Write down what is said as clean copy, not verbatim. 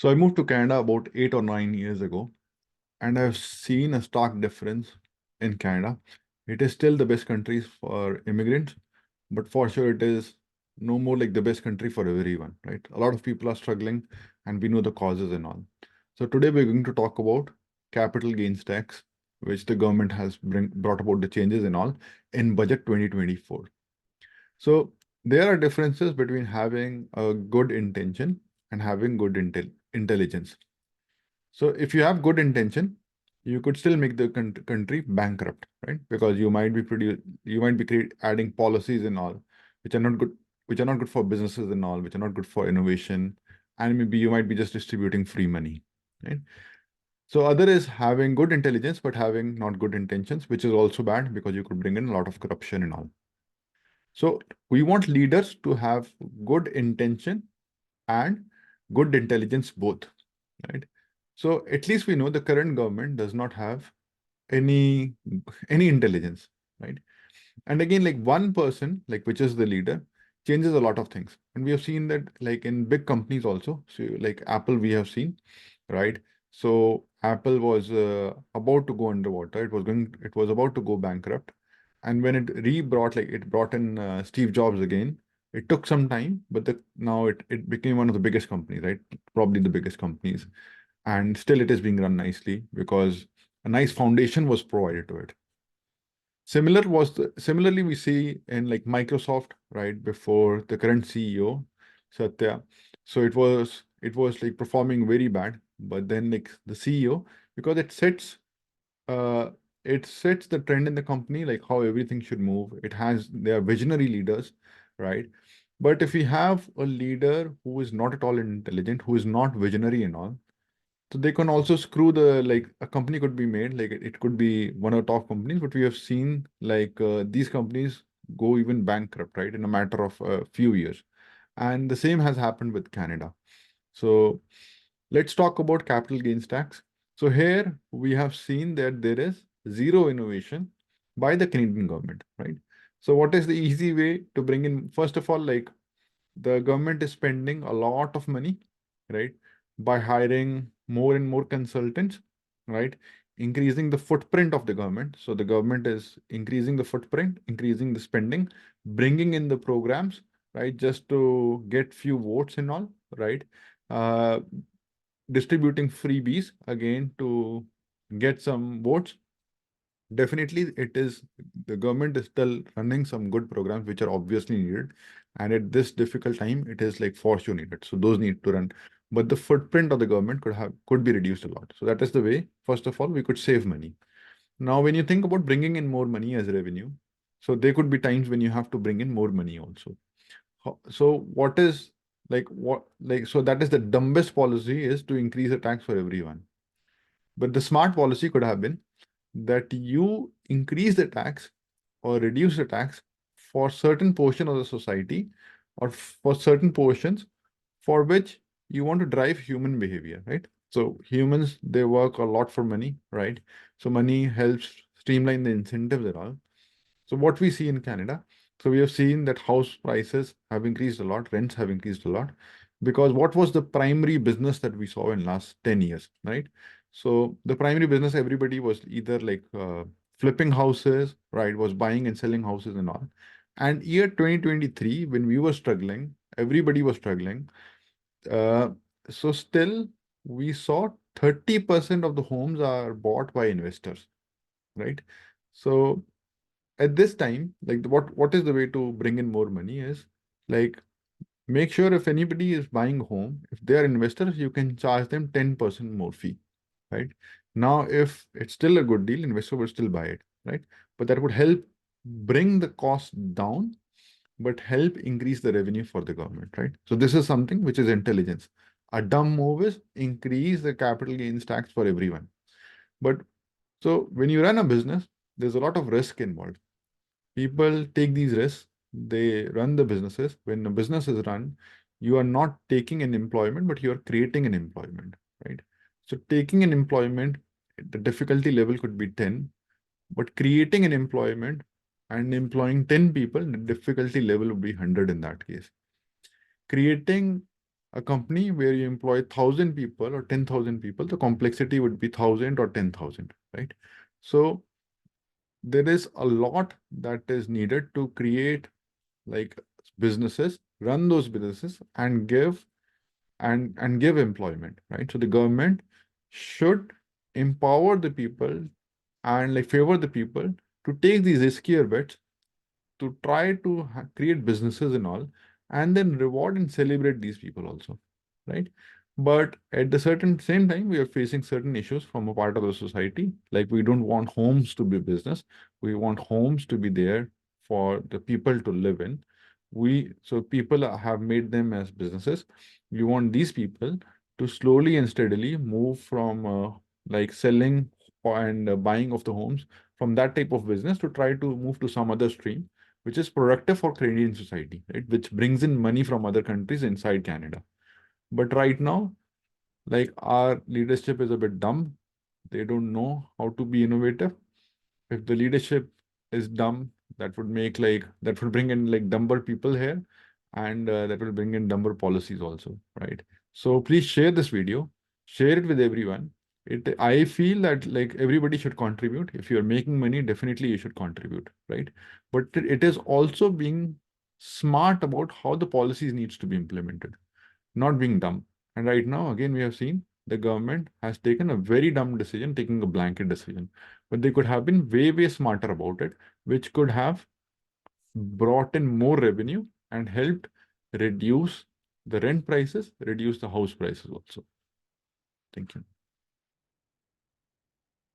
So I moved to Canada about 8 or 9 years ago, and I've seen a stark difference in Canada. It is still the best country for immigrants, but for sure it is no more like the best country for everyone, right? A lot of people are struggling, and we know the causes and all. So today we're going to talk about capital gains tax, which the government has brought about the changes and all in budget 2024. So there are differences between having a good intention and having good intelligence. So if you have good intention, you could still make the country bankrupt, right? Because you might be adding policies and all, which are not good, which are not good for businesses and all, which are not good for innovation, and maybe you might be just distributing free money, right? So other is having good intelligence but having not good intentions, which is also bad because you could bring in a lot of corruption and all. So we want leaders to have good intention and good intelligence both, right? So at least we know the current government does not have any any intelligence, right? And again, like one person, like which is the leader, changes a lot of things. And we have seen that like in big companies also. So like Apple, we have seen, right? So Apple was about to go underwater. It was about to go bankrupt. And when it brought in Steve Jobs again. It took some time, but now it became one of the biggest companies, right? Probably the biggest companies, and still it is being run nicely because a nice foundation was provided to it. Similarly, we see in like Microsoft, right, before the current CEO, Satya. So it was like performing very bad, but then like the CEO, because uh it sets the trend in the company, like how everything should move. They are visionary leaders, right? But if we have a leader who is not at all intelligent, who is not visionary and all, so they can also screw like a company could be made, like it could be one of the top companies, but we have seen like these companies go even bankrupt, right, in a matter of a few years. And the same has happened with Canada. So let's talk about capital gains tax. So here we have seen that there is zero innovation by the Canadian government, right? So what is the easy way to bring in? First of all, like the government is spending a lot of money, right, by hiring more and more consultants, right, increasing the footprint of the government. So the government is increasing the footprint, increasing the spending, bringing in the programs, right, just to get few votes and all, right, uh, distributing freebies again to get some votes. Definitely, the government is still running some good programs which are obviously needed. And at this difficult time, it is like for sure needed. So those need to run. But the footprint of the government could be reduced a lot. So that is the way, first of all, we could save money. Now, when you think about bringing in more money as revenue, so there could be times when you have to bring in more money also. So so that is the dumbest policy is to increase the tax for everyone. But the smart policy could have been that you increase the tax or reduce the tax for certain portion of the society or for certain portions for which you want to drive human behavior, right? So humans, they work a lot for money, right? So money helps streamline the incentives and all. So what we see in Canada, so we have seen that house prices have increased a lot, rents have increased a lot, because what was the primary business that we saw in last 10 years, right? So the primary business, everybody was either like flipping houses, right, was buying and selling houses and all. And year 2023, when we were struggling, everybody was struggling. Uh, so still, we saw 30% of the homes are bought by investors, right? So at this time, like what is the way to bring in more money is like make sure if anybody is buying a home, if they are investors, you can charge them 10% more fee, right? Now, if it's still a good deal, investor will still buy it, right? But that would help bring the cost down, but help increase the revenue for the government, right? So this is something which is intelligence. A dumb move is increase the capital gains tax for everyone. But so when you run a business, there's a lot of risk involved. People take these risks, they run the businesses. When a business is run, you are not taking an employment, but you are creating an employment, right? So taking an employment, the difficulty level could be 10, but creating an employment and employing 10 people, the difficulty level would be 100 in that case. Creating A company where you employ 1,000 people or 10,000 people, the complexity would be 1,000 or 10,000, right? So there is a lot that is needed to create like businesses, run those businesses, and give employment, right? So the government should empower the people and like favor the people to take these riskier bets, to try to create businesses and all, and then reward and celebrate these people also, right? But at the certain same time, we are facing certain issues from a part of the society. Like we don't want homes to be business. We want homes to be there for the people to live in. So people have made them as businesses. We want these people to slowly and steadily move from like selling and buying of the homes from that type of business to try to move to some other stream which is productive for Canadian society, right? Which brings in money from other countries inside Canada. But right now, like our leadership is a bit dumb. They don't know how to be innovative. If the leadership is dumb, that would bring in like dumber people here, and that will bring in dumber policies also, right? So please share this video, share it with everyone. I feel that like everybody should contribute. If you're making money, definitely you should contribute, right? But it is also being smart about how the policies needs to be implemented, not being dumb. And right now, again, we have seen the government has taken a very dumb decision, taking a blanket decision. But they could have been way, way smarter about it, which could have brought in more revenue and helped reduce the rent prices, reduce the house prices also. Thank you.